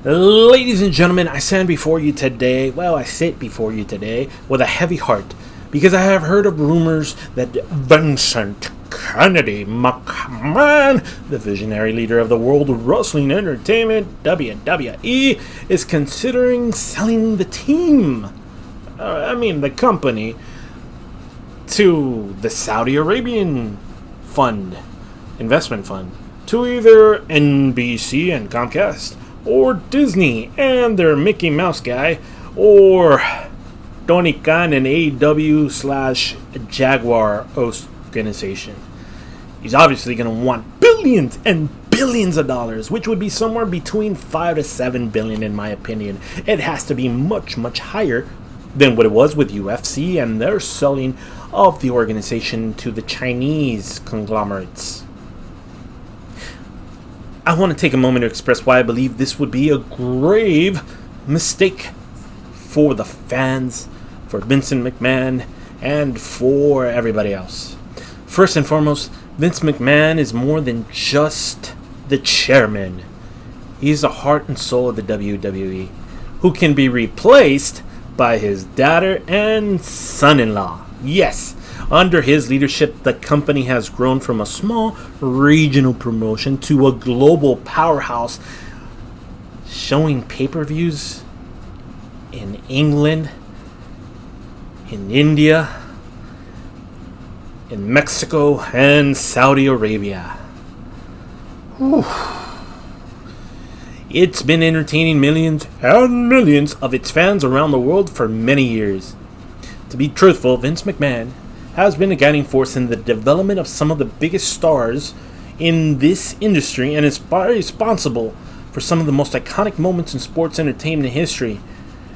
Ladies and gentlemen, I stand before you today, I sit before you today with a heavy heart because I have heard of rumors that Vincent Kennedy McMahon, the visionary leader of the World Wrestling Entertainment, WWE, is considering selling the team, the company, to the Saudi Arabian investment fund, to either NBC and Comcast, or Disney and their Mickey Mouse guy, or Tony Khan and AEW/Jaguar organization. He's obviously going to want billions and billions of dollars, which would be somewhere between 5 to 7 billion in my opinion. It has to be much, much higher than what it was with UFC and their selling of the organization to the Chinese conglomerates. I want to take a moment to express why I believe this would be a grave mistake for the fans, for Vincent McMahon, and for everybody else. First and foremost, Vince McMahon is more than just the chairman. He's the heart and soul of the WWE, who can be replaced by his daughter and son-in-law. Yes, under his leadership, the company has grown from a small regional promotion to a global powerhouse, showing pay-per-views in England, in India, in Mexico, and Saudi Arabia. Whew. It's been entertaining millions and millions of its fans around the world for many years. To be truthful, Vince McMahon has been a guiding force in the development of some of the biggest stars in this industry and is responsible for some of the most iconic moments in sports entertainment history,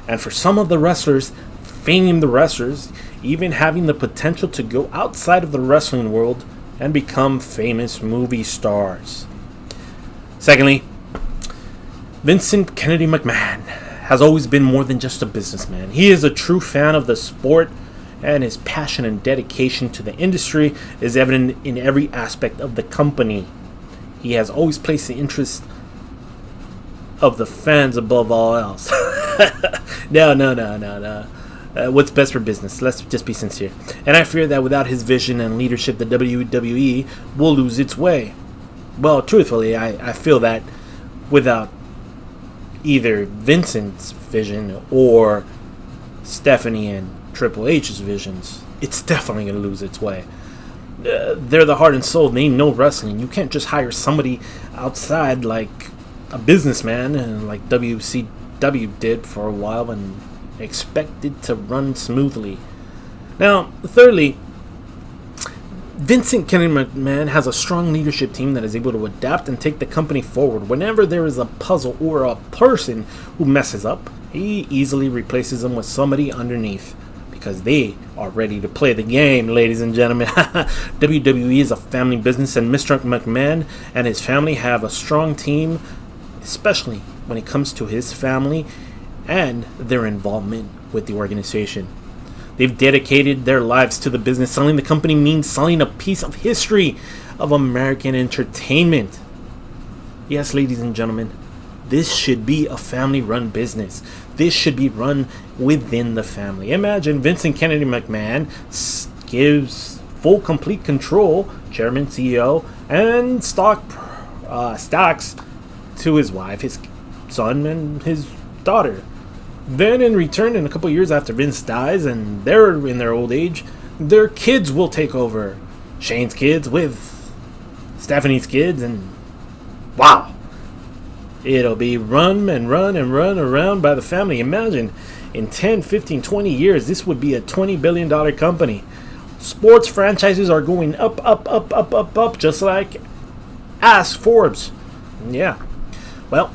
and for some of the wrestlers, famed wrestlers, even having the potential to go outside of the wrestling world and become famous movie stars. Secondly, Vincent Kennedy McMahon has always been more than just a businessman. He is a true fan of the sport, and his passion and dedication to the industry is evident in every aspect of the company. He has always placed the interest of the fans above all else. No. What's best for business? Let's just be sincere. And I fear that without his vision and leadership, the WWE will lose its way. Well, truthfully, I feel that without either Vincent's vision or Stephanie and Triple H's visions, it's definitely going to lose its way. They're the heart and soul. They know wrestling. You can't just hire somebody outside like a businessman like WCW did for a while and expect it to run smoothly. Now, thirdly, Vincent Kennedy McMahon has a strong leadership team that is able to adapt and take the company forward. Whenever there is a puzzle or a person who messes up, he easily replaces them with somebody underneath, because they are ready to play the game, ladies and gentlemen. WWE is a family business, and Mr. McMahon and his family have a strong team, especially when it comes to his family and their involvement with the organization. They've dedicated their lives to the business. Selling the company means selling a piece of history of American entertainment. Yes, ladies and gentlemen, this should be a family-run business. This should be run within the family. Imagine Vincent Kennedy McMahon gives full, complete control, chairman, CEO, and stocks to his wife, his son, and his daughter. Then in return, in a couple years after Vince dies and they're in their old age, their kids will take over. Shane's kids with Stephanie's kids, and wow, it'll be run around by the family. Imagine, in 10, 15, 20 years, this would be a $20 billion company. Sports franchises are going up, just like Ask Forbes. Yeah. Well,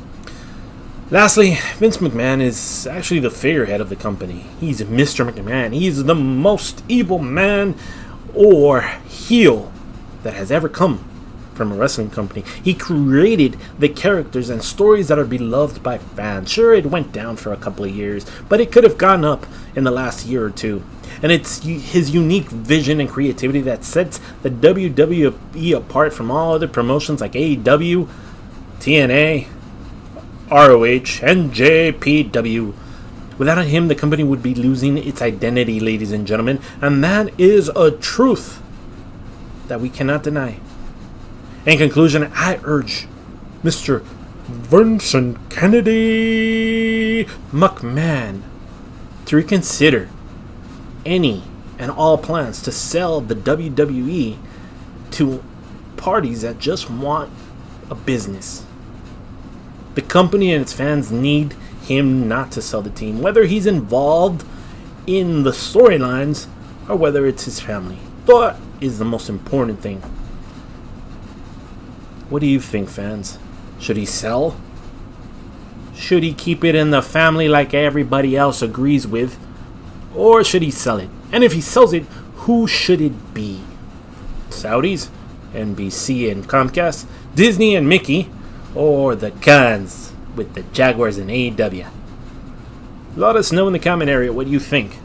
lastly, Vince McMahon is actually the figurehead of the company. He's Mr. McMahon. He's the most evil man or heel that has ever come from a wrestling company. He created the characters and stories that are beloved by fans. Sure, it went down for a couple of years, but it could have gone up in the last year or two. And it's his unique vision and creativity that sets the WWE apart from all other promotions like AEW, TNA, ROH, and JPW. Without him, the company would be losing its identity, ladies and gentlemen, and that is a truth that we cannot deny. In conclusion, I urge Mr. Vincent Kennedy McMahon to reconsider any and all plans to sell the WWE to parties that just want a business. The company and its fans need him not to sell the team, whether he's involved in the storylines or whether it's his family. That is the most important thing. What do you think, fans? Should he sell? Should he keep it in the family like everybody else agrees with? Or should he sell it? And if he sells it, who should it be? Saudis, NBC and Comcast, Disney and Mickey, or the Khans with the Jaguars and AEW? Let us know in the comment area what you think.